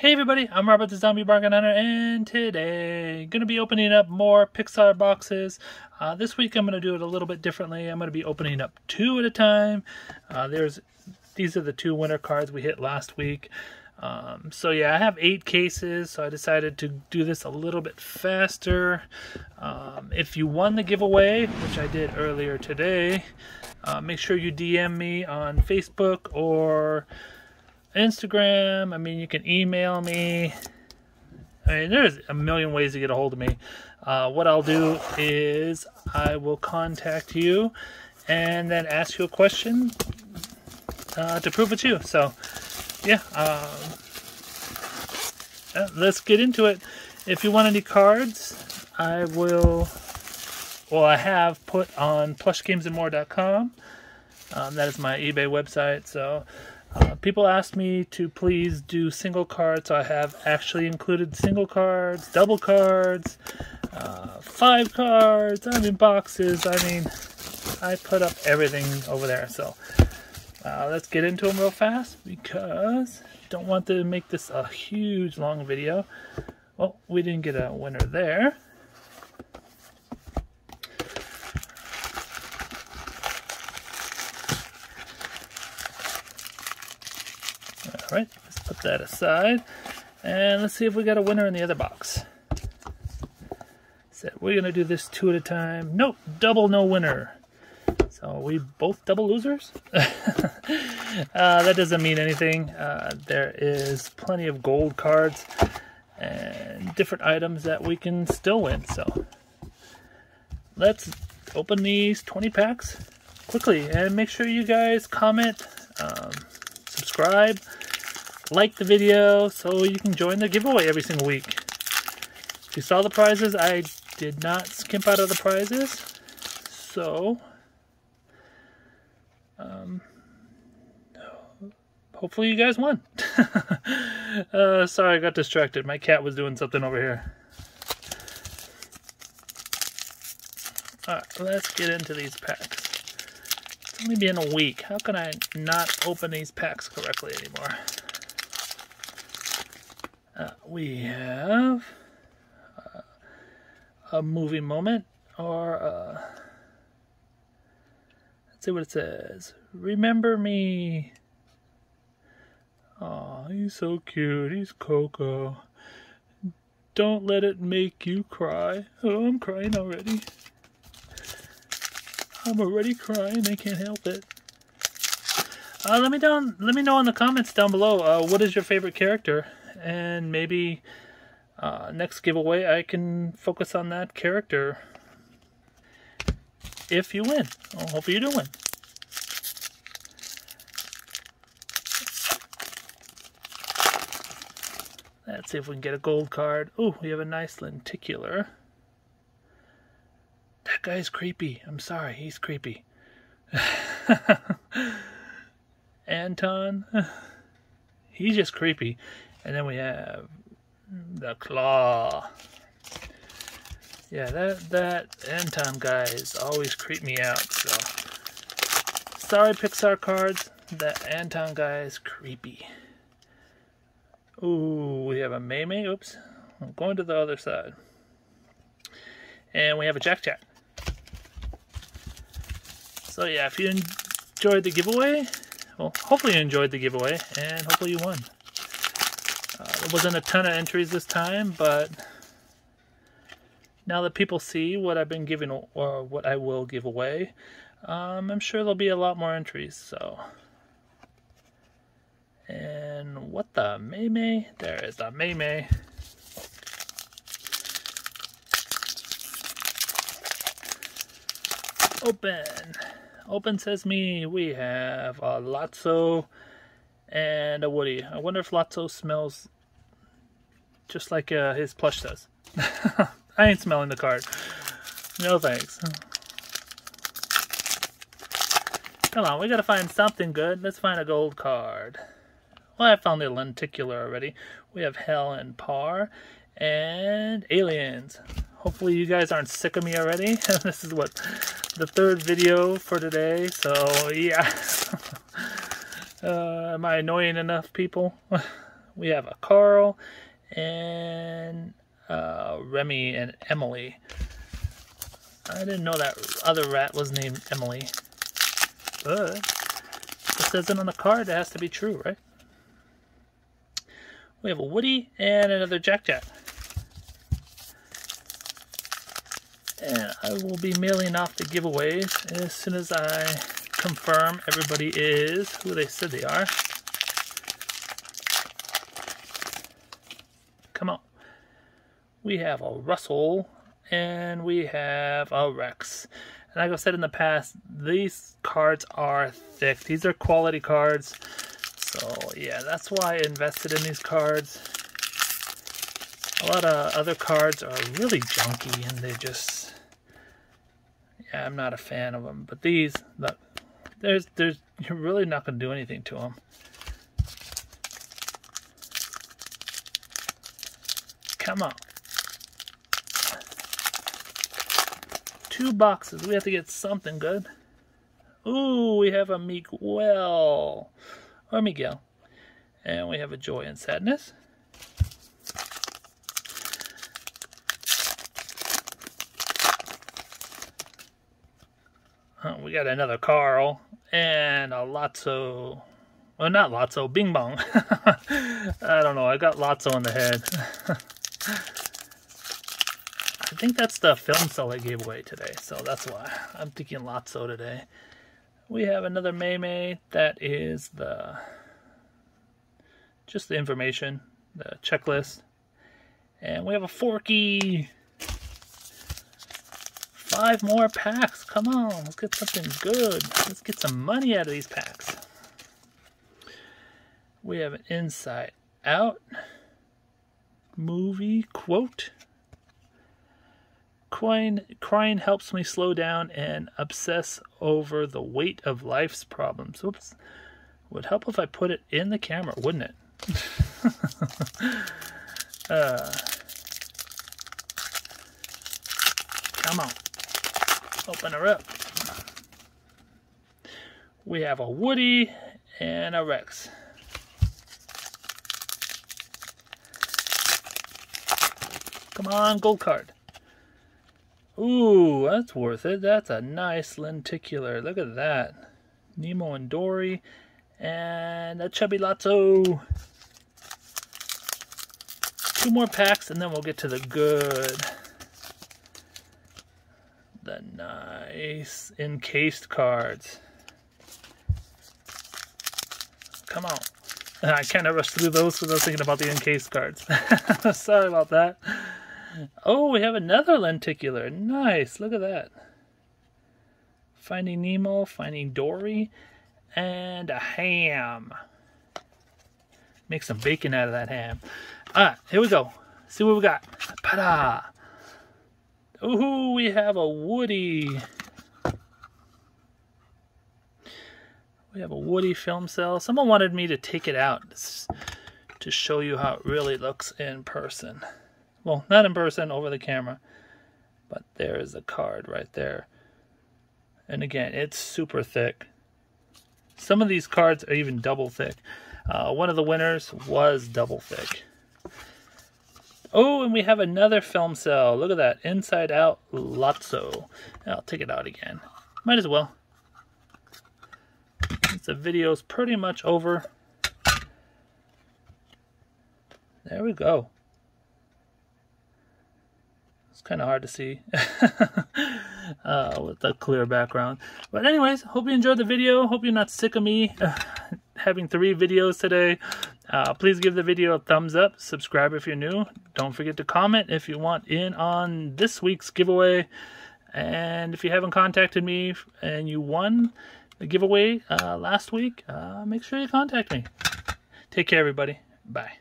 Hey everybody, I'm Robert the Zombiebargainhunter, and today going to be opening up more Pixar boxes. This week I'm going to do it a little bit differently. I'm going to be opening up 2 at a time. These are the 2 winner cards we hit last week. So yeah, I have 8 cases, so I decided to do this a little bit faster. If you won the giveaway, which I did earlier today, make sure you DM me on Facebook or Instagram. I mean, you can email me. I mean, there's a million ways to get a hold of me. What I'll do is I will contact you and then ask you a question to prove it's you. So, yeah, let's get into it. If you want any cards, I have put on plushgamesandmore.com. That is my eBay website. So people asked me to please do single cards, so I have actually included single cards, double cards, 5 cards, I mean boxes. I mean, I put up everything over there. So let's get into them real fast because I don't want to make this a huge long video. Well, we didn't get a winner there. Alright, let's put that aside, and let's see if we got a winner in the other box. So we're going to do this 2 at a time. Nope, double no winner. So we both double losers? That doesn't mean anything. There is plenty of gold cards and different items that we can still win. So let's open these 20 packs quickly, and make sure you guys comment, subscribe, like the video so you can join the giveaway every single week. If you saw the prizes, I did not skimp out of the prizes, so hopefully you guys won. Sorry, I got distracted. My cat was doing something over here. Alright, let's get into these packs. It's only been a week. How can I not open these packs correctly anymore? We have a movie moment, or let's see what it says. Remember me. Aw, he's so cute. He's Coco. Don't let it make you cry. Oh, I'm crying already. I'm already crying. I can't help it. Let me know in the comments down below. What is your favorite character? And maybe next giveaway I can focus on that character if you win. Well, hopefully you do win. Let's see if we can get a gold card. Oh, we have a nice lenticular. That guy's creepy. I'm sorry, he's creepy. Anton. He's just creepy. And then we have the claw. Yeah, that Anton guy is always creep me out. So sorry, Pixar cards. That Anton guy is creepy. Ooh, we have a May. Oops, I'm going to the other side. And we have a Jack. So yeah, if you enjoyed the giveaway, well, hopefully you enjoyed the giveaway, and hopefully you won. There wasn't a ton of entries this time, but now that people see what I've been giving, or what I will give away, I'm sure there'll be a lot more entries. So, and what the May? There is the May. Open Sesame. We have a Lotso and a Woody. I wonder if Lotso smells just like his plush does. I ain't smelling the card. No thanks. Come on, we gotta find something good. Let's find a gold card. Well, I found the lenticular already. We have Hell and Par and Aliens. Hopefully you guys aren't sick of me already. This is what, the 3rd video for today, so yeah. Am I annoying enough, people? We have a Carl and Remy and Emily. I didn't know that other rat was named Emily. But it says it on the card, it has to be true, right? We have a Woody and another Jack Jack. And I will be mailing off the giveaways as soon as I confirm everybody is who they said they are. Come on. We have a Russell and we have a Rex. And like I've said in the past, these cards are thick. These are quality cards. So yeah, that's why I invested in these cards. A lot of other cards are really junky and they just, yeah, I'm not a fan of them. But these, look, you're really not going to do anything to them. Come on. 2 boxes. We have to get something good. Ooh, we have a Miguel. Or Miguel. And we have a Joy and Sadness. We got another Carl. And a Lotso. Well, not Lotso. Bing Bong. I don't know. I got Lotso in the head. I think that's the film cell I gave away today, so that's why I'm thinking Lotso today. We have another May. That is just the information, the checklist. And we have a Forky. 5 more packs. Come on, let's get something good. Let's get some money out of these packs. We have an Inside Out movie quote. Crying helps me slow down and obsess over the weight of life's problems. Oops. Would help if I put it in the camera, wouldn't it? Come on. Open her up. We have a Woody and a Rex. Come on, gold card. Ooh, that's worth it. That's a nice lenticular. Look at that. Nemo and Dory. And a Chubby Lotso. 2 more packs and then we'll get to the good. The nice encased cards. Come on. I kind of rushed through those because I was thinking about the encased cards. Sorry about that. Oh, we have another lenticular. Nice. Look at that. Finding Nemo, Finding Dory, and a ham. Make some bacon out of that ham. Alright, here we go. See what we got. Ta-da! Ooh, we have a Woody. We have a Woody film cell. Someone wanted me to take it out to show you how it really looks in person. Well, not in person, over the camera. But there is a card right there. And again, it's super thick. Some of these cards are even double thick. One of the winners was double thick. Oh, and we have another film cell. Look at that. Inside Out Lotso. I'll take it out again. Might as well. The video's pretty much over. There we go. It's kind of hard to see with the clear background. But anyways, hope you enjoyed the video. Hope you're not sick of me having 3 videos today. Please give the video a thumbs up. Subscribe if you're new. Don't forget to comment if you want in on this week's giveaway. And if you haven't contacted me and you won the giveaway last week, make sure you contact me. Take care, everybody. Bye.